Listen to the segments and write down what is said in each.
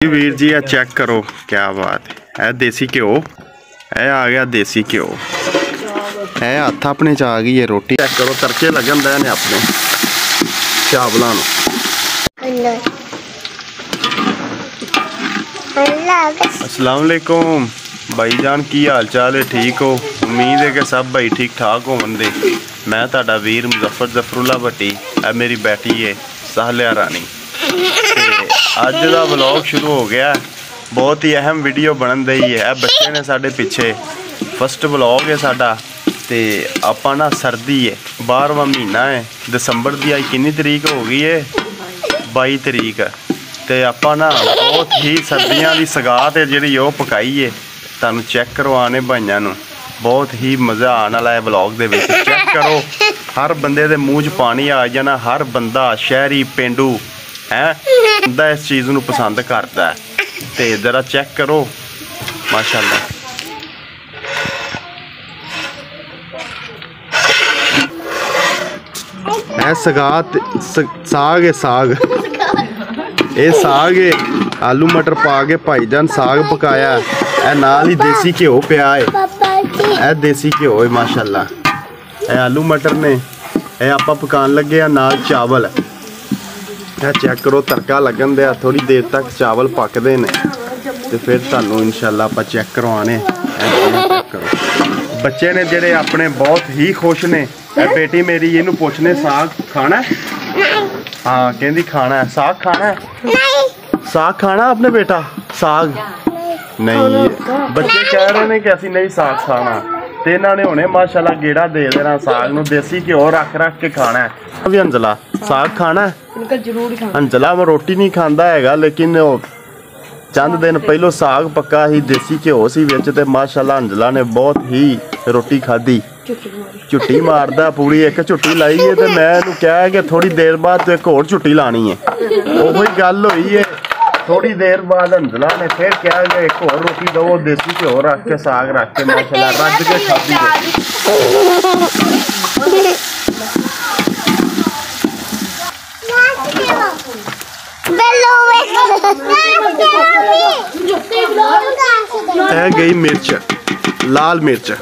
वीर जी ये चेक करो, क्या बात है देसी घ्यो है। आ गया देसी घ्यो है, हथ अपने च आ गई है। रोटी चेक करो, तड़के लगन दे ने अपने चावलों। अस्सलाम वालेकुम भाईजान, की हाल चाल है? ठीक हो? उम्मीद है कि सब भाई ठीक ठाक होंगे। मैं ताड़ा वीर मुजफ्फर जफरुल्ला भट्टी, है मेरी बेटी है साहलिया रानी। अज का व्लॉग शुरू हो गया, बहुत ही अहम वीडियो बनन दी है। बच्चे ने साढ़े पिछे फस्ट व्लॉग है साडा। ते आपां ना सर्दी है, 12वां महीना है, दिसंबर की अज कितनी तरीक हो गई है? 22 तरीक। ते आपां ना बहुत ही सर्दियों की सगात है जी पकाई है, तुहानूं चेक करवाने भाइयों नूं। बहुत ही मज़ा आने वाला है व्लॉग दे विच। चेक करो, हर बंदे दे मूँह च पानी आ जाना। हर बंदा शहरी पेंडू है बंदा इस चीज़ नूं पसंद करता है। ते जरा चेक करो माशाल्लाह। है सगात साग है, साग ये साग है। आलू मटर पा के भाईजान साग पकाया है, नाल ही देसी घ्यो पिया है। देसी घ्यो है माशाल्लाह। आलू मटर ने आपां पकान लगे नाल चावल। चेक करो, तड़का लगन दिया, थोड़ी देर तक चावल पकते हैं तो फिर तुहानूं इंशाल्लाह आपां चेक करवाने। चेक करो, बच्चे ने जेडे अपने बहुत ही खुश ने। बेटी मेरी इनू पूछने साग खाना है? हाँ कहती खाना है। साग खाना है? साग खाना अपने बेटा? साग नहीं, बच्चे कह रहे हैं कि असी नहीं साग खाना। तो इन्होंने हुणे माशाल्लाह गेड़ा दे देना साग नूं। देसी घ्यो रख रख के खाना है। अभी अंजला साग खाना है? अंजला मैं रोटी नहीं खाता है, लेकिन चंद दिन पहलों साग पक्का ही देसी घ्यो सी विच ते माशाल्लाह अंजला ने बहुत ही रोटी खाधी। झुट्टी मारदा पूरी, एक झुट्टी लाई है तो मैं इहनूं कहा कि थोड़ी देर बाद तो एक होर झुट्टी लानी है। ओही गल होई है। थोड़ी देर बाद अंजला ने फिर कहा कि एक होर रोटी दो, देसी घ्यो रख के साग रख के माशाल्लाह रज के खाधी है। गई मिर्च, लाल मिर्च है,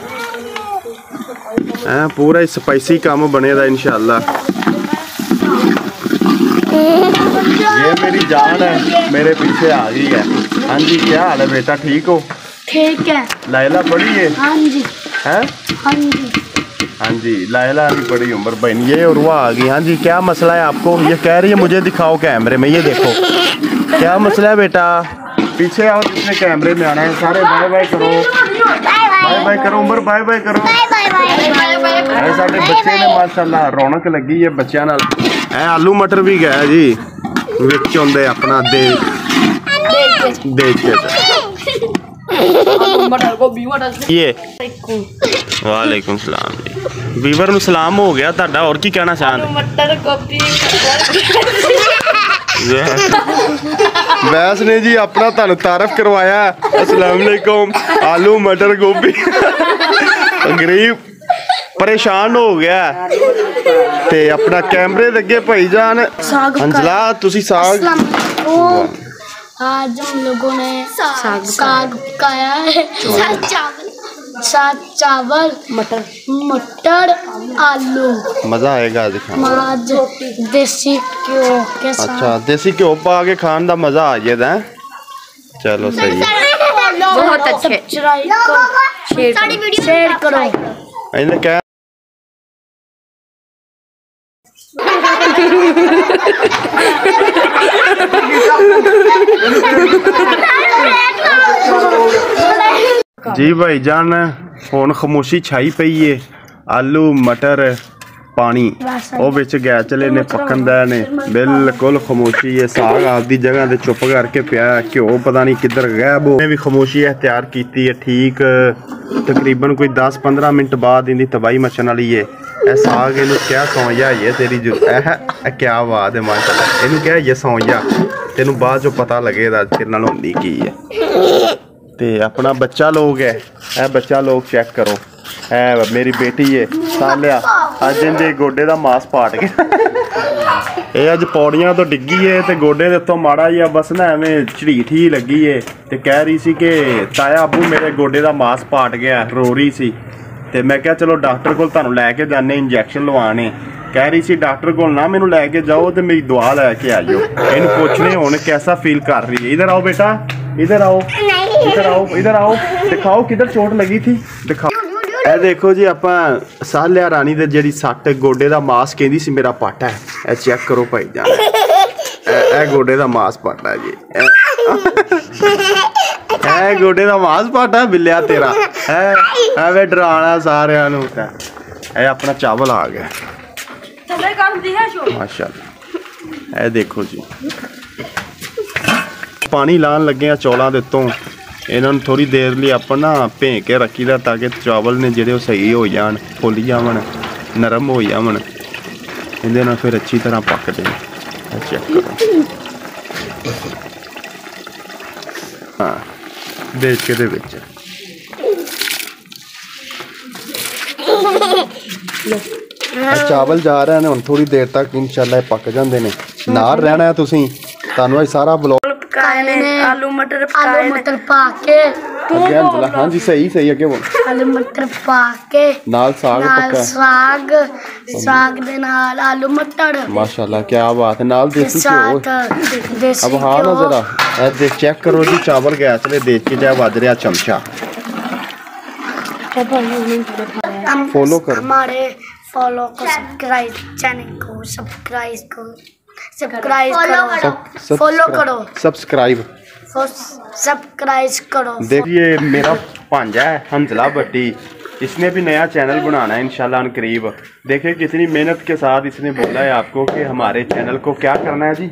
पूरा ही स्पाइसी काम बनेगा इंशाल्लाह। ये मेरी जान है, मेरे पीछे आ गई है। हाँ जी, क्या हाल है बेटा? ठीक हो? ठीक है। लायला पढ़ी है? हाँ जी। हैं? हाँ जी। हाँ जी, लायला की बड़ी उम्र बहन। ये उर्वा आ गई। हाँ जी, क्या मसला है आपको? ये कह रही है मुझे दिखाओ कैमरे में, ये देखो क्या मसला है बेटा। पीछे आओ, जिसने कैमरे में आना है। सारे बाय बाय करो, बाय बाय करो उमर, बाय बाय करो। साढ़े बच्चे ने माशाल्लाह रौनक लगी है बच्चों नाल। आलू मटर भी गया जी विच आउंदे अपना देख के। ये वालेकुम सलाम जी। वीवर नूं सलाम हो गया ताड़ा, और की कहना चाहते? मटर गोभी वैस ने जी अपना तुहानूं तारफ करवाया। अस्सलाम वालेकुम। आलू मटर गोभी गरीब परेशान हो गया ते अपना कैमरे लगे भाईजान। अंजला तुसी साग? आज हम लोगों ने साग पकाया है। साग चावल मटर आलू। मजा आएगा आज खाने। आज देसी घ्यो के साथ। अच्छा, देसी घ्यो पा के खाने का मजा आ जाता है। चलो सही है, बहुत अच्छे। शेयर करो। इन्हें क्या जी भाईजान, हुण खामोशी छाई पई है। आलू मटर पानी वो बिच गैस चले ने पकन दे ने, बिल्कुल खामोशी है। साग आपदी जगह ते चुप करके पिया, घ्यो पता नहीं किधर गायब हो। भी खामोशी इख्तियार की है। ठीक तकरीबन कोई 10-15 मिनट बाद इनकी तबाही मचन वाली है। साग इनू क्या सौ जा ये तेरी क्या बात है माशाल्लाह। इनू क्या ये सौ जा, तेनू बाद चो पता लगेगा तेरे नाल होंदी की है। ते अपना बच्चा लोग है बच्चा लोग चेक करो, है मेरी बेटी है सालिया। अज इनके गोडे का मास पाट गया। ਇਹ ਅੱਜ ਪੌੜੀਆਂ ਤੋਂ ਡਿੱਗੀ ਏ ਤੇ ਗੋਡੇ ਦੇ ਉੱਤੋਂ ਮਾੜਾ ਜਿਹਾ ਬਸ ਨਾ ਐਵੇਂ ਝੜੀਠ ਹੀ ਲੱਗੀ ਏ ਤੇ ਕਹਿ ਰਹੀ ਸੀ ਕਿ ਤਾਇਆ ਅੱਬੂ ਮੇਰੇ ਗੋਡੇ ਦਾ ਮਾਸ ਪਾਟ ਗਿਆ, ਰੋ ਰਹੀ ਸੀ। ਤੇ ਮੈਂ ਕਿਹਾ ਚਲੋ ਡਾਕਟਰ ਕੋਲ ਤੁਹਾਨੂੰ ਲੈ ਕੇ ਜਾਣੇ, ਇੰਜੈਕਸ਼ਨ ਲਵਾਣੇ। ਕਹਿ ਰਹੀ ਸੀ ਡਾਕਟਰ ਕੋਲ ਨਾ ਮੈਨੂੰ ਲੈ ਕੇ ਜਾਓ ਤੇ ਮੇਰੀ ਦਵਾ ਲੈ ਕੇ ਆਇਓ। ਇਹਨੂੰ ਪੁੱਛਣੇ ਹੁਣ कैसा फील कर रही है। इधर आओ बेटा, इधर आओ, इधर आओ, इधर आओ, दिखाओ किधर चोट लगी थी, दिखाओ। ਇਹ ਦੇਖੋ ਜੀ ਆਪਾਂ ਸਾਲਿਆ ਰਾਣੀ ਦੇ ਜਿਹੜੀ ਸੱਟ ਗੋਡੇ ਦਾ ਮਾਸ ਕਹਿੰਦੀ ਸੀ ਮੇਰਾ ਪਾਟਾ ਹੈ, ਇਹ ਚੈੱਕ ਕਰੋ ਭਾਈ ਜਾਨ, ਇਹ ਗੋਡੇ ਦਾ ਮਾਸ ਪਾਟਾ ਹੈ ਜੀ, ਇਹ ਗੋਡੇ ਦਾ ਮਾਸ ਪਾਟਾ ਬਿੱਲਿਆ ਤੇਰਾ ਹੈ, ਐਵੇਂ ਡਰਾਣਾ ਸਾਰਿਆਂ ਨੂੰ। ਇਹ ਆਪਣਾ ਚਾਵਲ ਆ ਗਿਆ माशाअल्लाह। ਇਹ ਦੇਖੋ ਜੀ ਪਾਣੀ ਲਾਣ ਲੱਗੇ ਆ ਚੌਲਾਂ ਦੇ ਉੱਤੋਂ। ਇਹਨਾਂ ਨੂੰ ਥੋੜੀ ਦੇਰ ਲਈ ਆਪਾਂ ਨਾ ਭੇ ਕੇ ਰੱਖੀਦਾ ਤਾਂ ਕਿ ਚਾਵਲ ਨੇ ਜਿਹੜੇ ਉਹ ਸਹੀ ਹੋ ਜਾਣ, ਫੁੱਲ ਜਾਵਣ, ਨਰਮ ਹੋ ਜਾਵਣ, ਇਹਦੇ ਨਾਲ ਫਿਰ ਅੱਛੀ ਤਰ੍ਹਾਂ ਪੱਕਦੇ ਨੇ। ਚੈੱਕ ਕਰੋ ਹਾਂ ਦੇਖ ਕੇ ਦੇ ਵਿੱਚ ਚਾਵਲ ਜਾ ਰਹੇ ਨੇ ਹੁਣ ਥੋੜੀ ਦੇਰ ਤੱਕ इंशाल्लाह पक जाते हैं। नाल रहना है तुसी, तानू अज सारा ब्लॉग पकाए ने आलू मटर पा के हाँ जी सही सही अगे बोल। आलू मटर पा के नाल साग पक्का, साग दे नाल आलू मटर माशाल्लाह क्या बात है। नाल देसी घ्यो। अब हाँ ना जरा ए चेक करो जी चावल गैस ले देख के जाए वज रहा चमचा। फॉलो करो हमारे फॉलो को, सब्सक्राइब चैनल को सब्सक्राइब करो, फॉलो करो, सब्सक्राइब करो। देखिए मेरा भांजा है हंजला भट्टी, इसने भी नया चैनल बनाना है इंशाल्लाह अनकरीब। देखिए कितनी मेहनत के साथ इसने बोला है आपको कि हमारे चैनल को क्या करना है जी,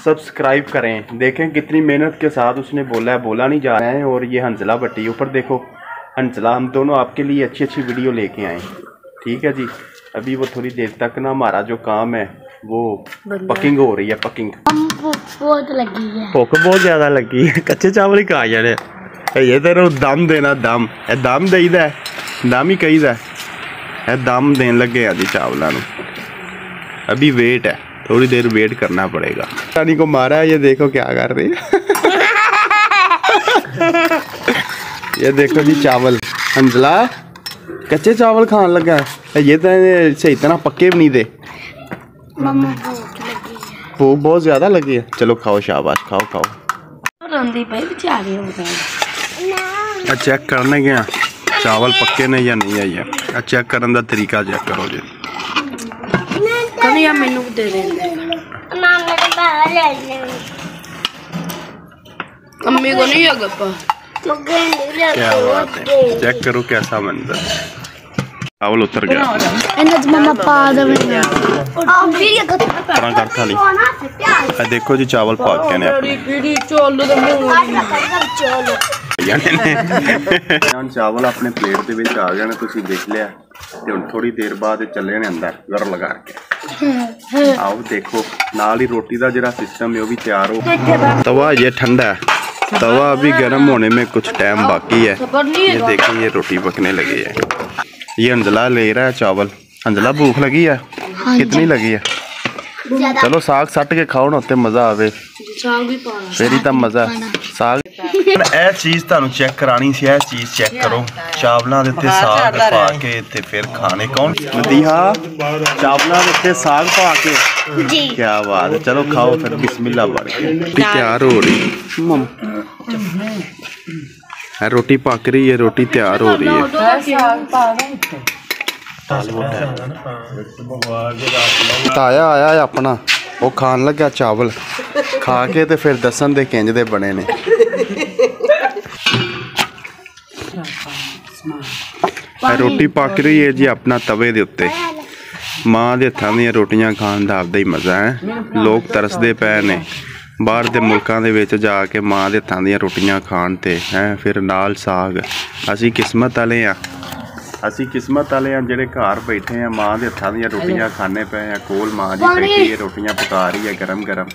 सब्सक्राइब करें। देखें कितनी मेहनत के साथ उसने बोला है, बोला नहीं जा रहा है। और ये हंजला भट्टी ऊपर देखो, हंजला हम दोनों आपके लिए अच्छी अच्छी वीडियो लेके आए, ठीक है जी। अभी वो थोड़ी देर तक ना हमारा जो काम है वो पकिंग हो रही है, पकिंग बहुत लगी है, भुख बहुत ज्यादा लगी है। कच्चे चावल ही खा जाने, ये तेरे दम देना, दम ए दम देईदा है, दम ही कहीदा है, दम देन लगे आज चावलों को। अभी वेट है, थोड़ी देर वेट करना पड़ेगा। रानी को मारा है, ये देखो क्या कर रही है। ये देखो जी चावल, हंजला कच्चे चावल खान लगा है, ये तो सही तरह पक्के भी नहीं दे। भूख बहुत ज्यादा लगी है, चलो खाओ शाबाश, खाओ खाओ। चेक करने गया चावल पक्के ने या नहीं आई है, चेक करने का तरीका चेक करो जी। मैनू दे अम्मी को नहीं है, क्या बात है, चेक करो कैसा मंजर, चावल उतर गया। देखो जी चावल पक गए ने, चावल अपने प्लेट के विच आ गए ने, तुसीं देख लिया। ते हुण थोड़ी देर बाद चले ने अंदर गर लगा के। आओ देखो नाल ही रोटी का जिहड़ा सिस्टम है वो भी तैयार हो। तवा ये ठंडा है, तवा अभी गर्म होने में कुछ टाइम बाकी है। ये देखिए ये रोटी पकने लगी है। ये हंजला ले रहा है चावल। हंजला भूख लगी है, कितनी लगी है? चलो साग सट के खाओ ना, मजा आवे, फिर ही तो मजा साग। ਇਹ ਚੀਜ਼ ਤੁਹਾਨੂੰ ਚੈੱਕ ਕਰਾਣੀ ਸੀ, ਇਹ ਚੀਜ਼ ਚੈੱਕ ਕਰੋ, ਚਾਵਲਾਂ ਦੇ ਉੱਤੇ ਸਾਗ ਪਾ ਕੇ ਤੇ ਫਿਰ ਖਾਣੇ। ਕੌਣ ਮਦੀਹਾ ਚਾਵਲਾਂ ਦੇ ਉੱਤੇ ਸਾਗ ਪਾ ਕੇ ਜੀ, ਕੀ ਬਾਤ ਹੈ। ਚਲੋ ਖਾਓ ਫਿਰ, ਬਿਸमिल्लाह बन के तैयार हो रही मम, रोटी पक रही है, रोटी तैयार हो रही है। ताया आया है अपना, वो खान लगा चावल, खा के ते फिर दसन दे किंज दे बने ने। रोटी पक रही है जी अपना तवे दे उत्ते। माँ दे हत्थां दी रोटियां खाण दा आपदा ही मज़ा है। लोग तरसदे पए ने बाहर दे मुल्कां दे विच जाके माँ दे हत्थां दी रोटियां खाण ते हैं, फिर नाल साग। असीं किस्मत वाले आ, असीं किस्मत वाले हैं जिहड़े घर बैठे हैं, माँ दे हत्थां दी रोटियां खाने पे हैं। कोल माँ जी बैठी है, रोटियां पका रही है गरम गरम।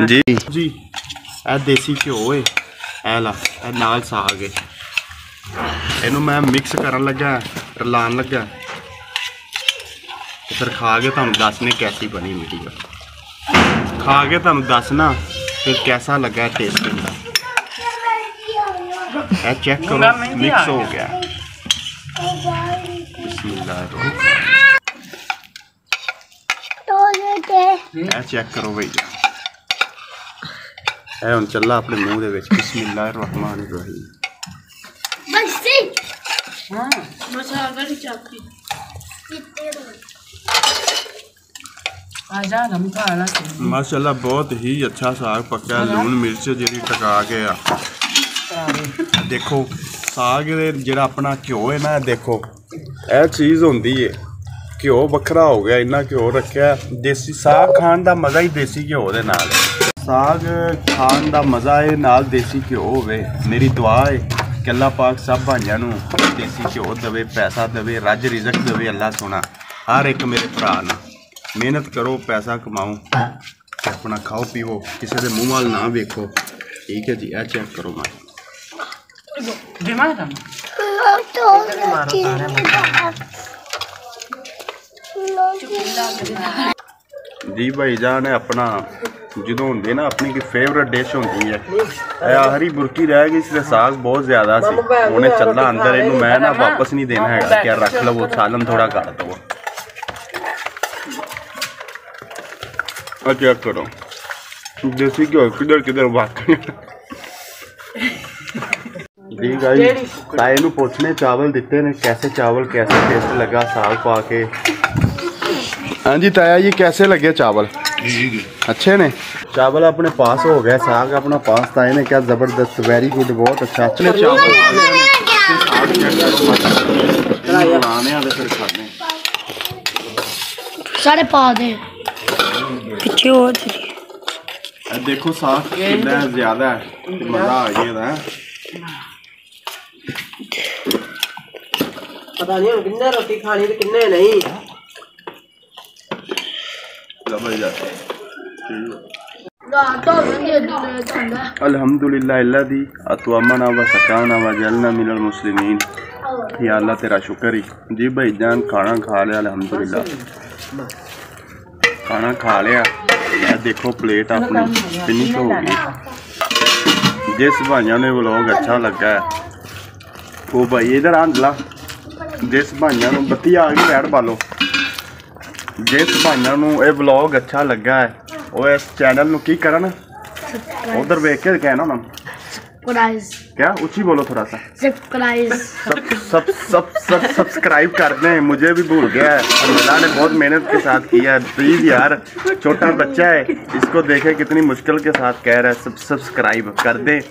जी जी ਇਹ ਦੇਸੀ ਘਿਓ ਏ, ਇਹ ਲਾ ਇਹ ਨਾਲ ਸਾਗ ਏ। ਇਹਨੂੰ ਮੈਂ ਮਿਕਸ ਕਰਨ ਲੱਗਾ, ਰਲਾਉਣ ਲੱਗਾ, फिर खा के तुम दसने कैसी बनी वीडियो, खा के तुम दसना फिर कैसा लगा टेस्ट इनका। चेक करो मिक्स हो गया। बिस्मिल्लाह चेक करो भैया, है हुण चला अपने मुंह दे विच। बिस्मिल्लाहिर्रहमानिर्रहीम। माशाल्लाह बहुत ही अच्छा साग पक्का, लून मिर्च जी टका के देखो साग जरा अपना घ्यो है ना, देखो यह चीज़ होंगी है, घ्यो बखरा हो गया, इन्ना घ्यो रखा। देसी साग खान का मज़ा ही देसी घ्यो दे नाल, साग खान का मज़ा है नाल देसी घ्यो होवे। मेरी दुआ है कि अल्लाह पाक सब भाइयों नूं देसी घ्यो देवे, पैसा देवे, रज रिजक देवे अल्लाह सोना। हर एक मेरे भरा ना मेहनत करो, पैसा कमाओ, अपना खाओ पीवो, किसी के मुँह वाल ना वेखो, ठीक है जी। ए चेक करो जी भाई जान है अपना जो होंगे ना अपनी फेवरेट डिश होंगी है। आखिरी बुरकी रह गई, इसलिए साग बहुत ज्यादा सी, उन्हें चलना अंदर, इनू मैं ना वापस नहीं देना है, क्या रख लो, सालन थोड़ा कर दो। चेक करो देसी घ्यो किधर किधर वाकई जी गाइस। ताए नू पूछने चावल दिते ने, कैसे चावल, कैसे टेस्ट लगा साग पा के। हाँ जी ताया जी कैसे लगे चावल? अच्छे ने चावल अपने पास हो गया, साग अपना पास। ताए ने क्या जबरदस्त, वेरी गुड, बहुत अच्छा। अच्छे चावल सारे पा दे पीछे हो। देखो साग कितना ज्यादा है, मजा आ गया है। पता नहीं किन्ने रोटी खानी तो किन्ने नहीं। अल्हम्दुलिल्लाह अल्लादी अतवामना व सकाना व जलना मिनल मुस्लिमीन। या अल्लाह तेरा शुक्र ही जी। भाई जान खाना खा लिया अल्हम्दुलिल्लाह, खाना खा लिया। देखो प्लेट अपनी फिनिश हो गई। जिस भाइयों ने व्लॉग अच्छा लगा है वो भाई इधर आंदला, जिस भाइयों ने बत्ती आ गई लैट बालो, जिस भाइयों ने यह व्लॉग अच्छा लगा है वो इस चैनल में की करन, उधर वेख के कहना ना क्या उच्ची बोलो थोड़ा सा, सब्सक्राइब कर दें। मुझे भी भूल गया है, अल्लाह ने बहुत मेहनत के साथ किया है। प्लीज़ यार, छोटा बच्चा है, इसको देखें कितनी मुश्किल के साथ कह रहा है। सब्सक्राइब कर दें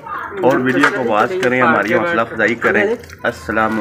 और वीडियो को वॉच करें, हमारी हौसला अफजाई करें। अस्सलाम।